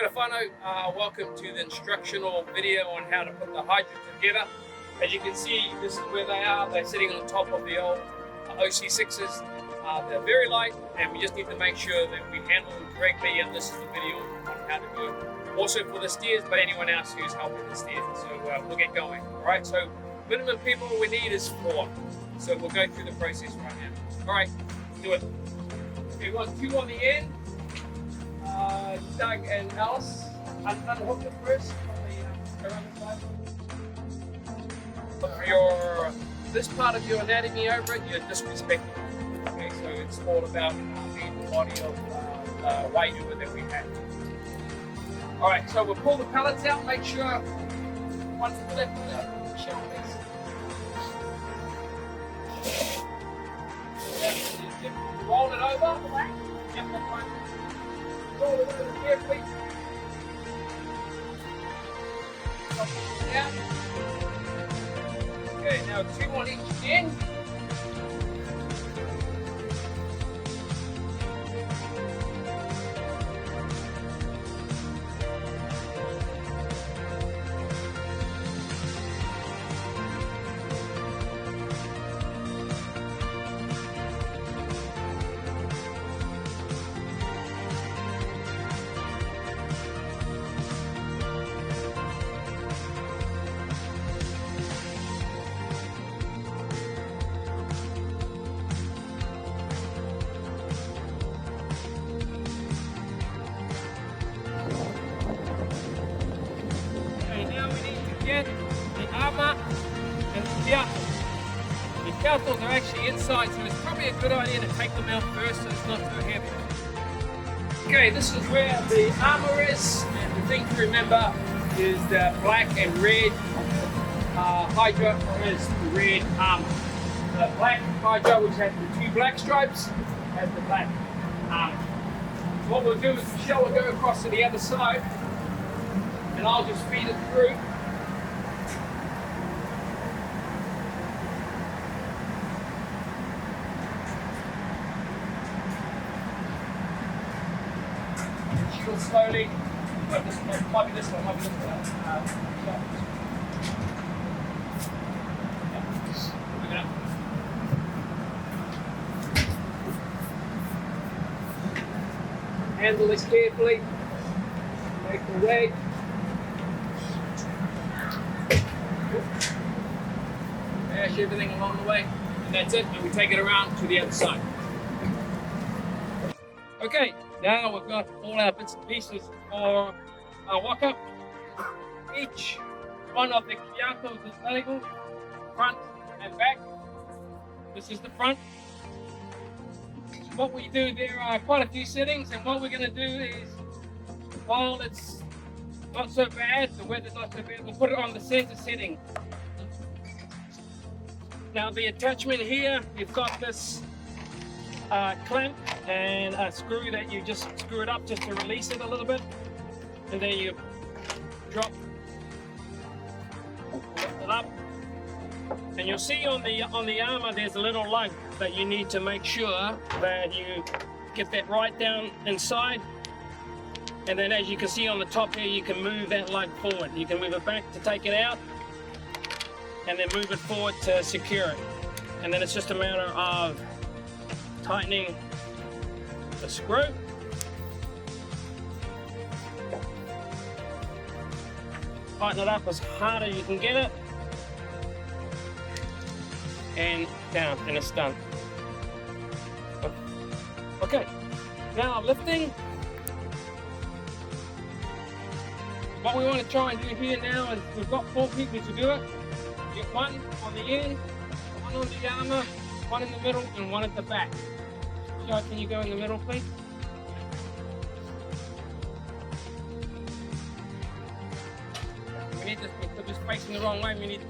Kia ora whanau, welcome to the instructional video on how to put the hydrants together. As you can see, this is where they are. They're sitting on top of the old OC6s. They're very light, and we just need to make sure that we handle them correctly, and this is the video on how to do it. Also for the steers, but anyone else who's helping the steers. So we'll get going. Alright, so minimum people we need is 4. So we'll go through the process right now. Alright, do it. Okay, we've got 2 on the end. Doug and Alice, unhook it first from the around the side. For this part of your anatomy over it, you're disrespecting. Okay, so it's all about being the body of weight over that we have. Alright, so we'll pull the pellets out, make sure one to the left of the shell piece. Roll it over. Yep, that's right. Roll it over carefully. Down. Okay, now 2 on each end. The armor and the piatos. The piatos are actually inside, so it's probably a good idea to take them out first so it's not too heavy. Okay, this is where the armor is, and the thing to remember is the black and red Hydra is the red armor. The black Hydra, which has the 2 black stripes, has the black armor. What we'll do is the shell will go across to the other side, and I'll just feed it through. Slowly, might be this one, might be this one. Handle this carefully, make the way. Mash everything along the way, and that's it, and we take it around to the other side. Okay. Now we've got all our bits and pieces for our walk-up. Each one of the kiatos is labeled, front and back. This is the front. What we do, there are quite a few settings, and what we're going to do is, while it's not so bad, the weather's not so bad, we'll put it on the center setting. Now the attachment here, you've got this clamp and a screw that you just screw it up just to release it a little bit, and then you drop it up, and you'll see on the armor there's a little lug that you need to make sure that you get that right down inside, and then as you can see on the top here, you can move that lug forward. You can move it back to take it out, and then move it forward to secure it, and then it's just a matter of tightening the screw. Tighten it up as hard as you can get it, and down, and it's done. Okay, now lifting. What we want to try and do here now is, we've got 4 people to do it. You get 1 on the end, 1 on the armor, 1 in the middle, and 1 at the back. Joe, can you go in the middle, please? We need this, we're just facing the wrong way. We need.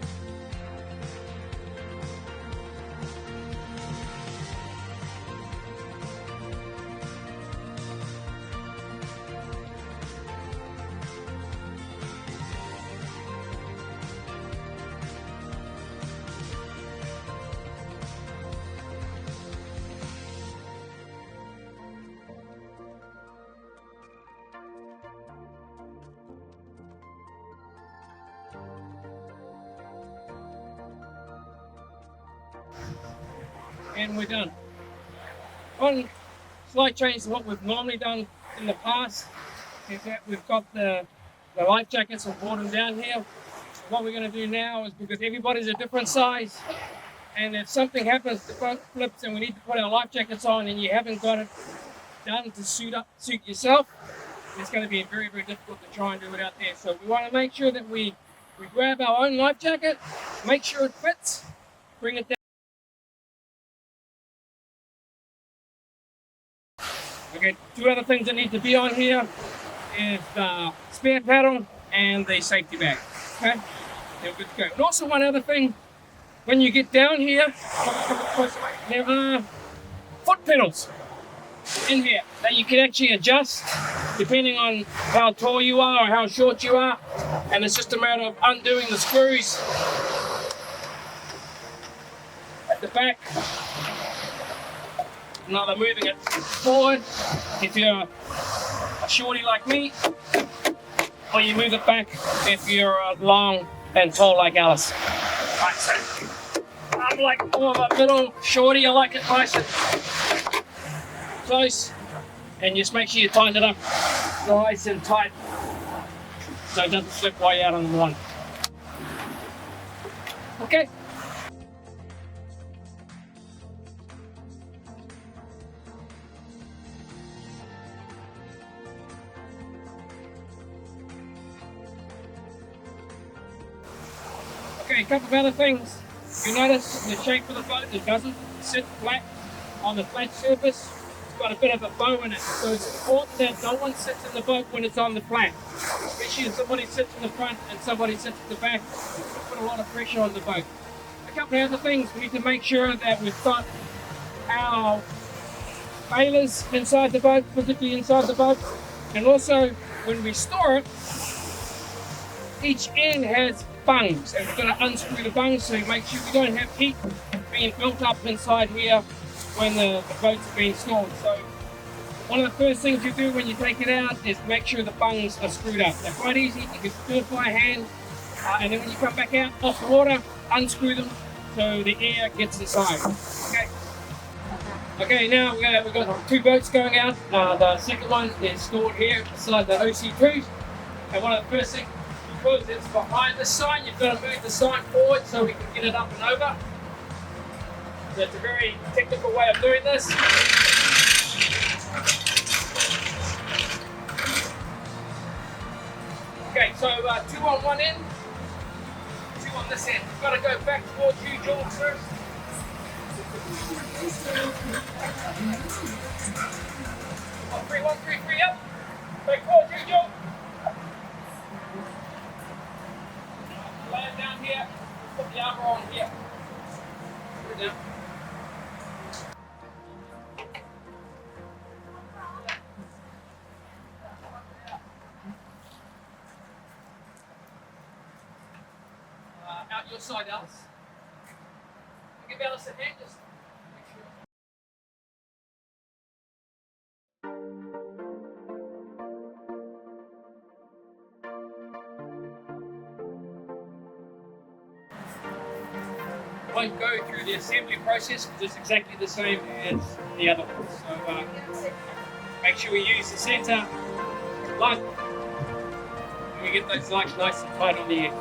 and we're done. One slight change to what we've normally done in the past is that we've got the life jackets and brought them down here. What we're going to do now is, because everybody's a different size, and if something happens, the boat flips and we need to put our life jackets on and you haven't got it done to suit yourself, it's going to be very, very difficult to try and do it out there. So we want to make sure that we grab our own life jacket, make sure it fits, bring it down. Okay, two other things that need to be on here is the spare paddle and the safety bag. Okay, they're good to go. And also one other thing, when you get down here, there are foot pedals in here that you can actually adjust depending on how tall you are or how short you are, and it's just a matter of undoing the screws at the back. Now they're moving it forward if you're a shorty like me, or you move it back if you're long and tall like Alice. Right, so I'm like more of a middle shorty. I like it nice and close, and just make sure you tighten it up nice and tight so it doesn't slip while you're out on the lawn. Okay. Okay, a couple of other things. You notice the shape of the boat, it doesn't sit flat on the flat surface. It's got a bit of a bow in it, so it's important that no one sits in the boat when it's on the flat. Especially if somebody sits in the front and somebody sits at the back, it put a lot of pressure on the boat. A couple of other things, we need to make sure that we've got our bailers inside the boat, physically inside the boat, and also when we store it, each end has bungs, and we're going to unscrew the bungs so make sure we don't have heat being built up inside here when the boats are being stored. So one of the first things you do when you take it out is make sure the bungs are screwed up. They're quite easy, you can do it by hand, and then when you come back out off the water, unscrew them so the air gets inside. Okay, now we've got two boats going out. The second one is stored here beside the OC2s, and one of the first things, because it's behind the sign, you've got to move the sign forward so we can get it up and over. That's a very technical way of doing this. Okay, so two on one end, two on this end. You've got to go back towards you, George, first. 1, 3, 3, up. Back towards you, George. Lay it down here, put the armor on here. Put it down. Out your side, Alice. Give Alice a hand, just make sure. Won't go through the assembly process because it's exactly the same as the other ones. So make sure we use the center lug and we get those lugs nice and tight on the end.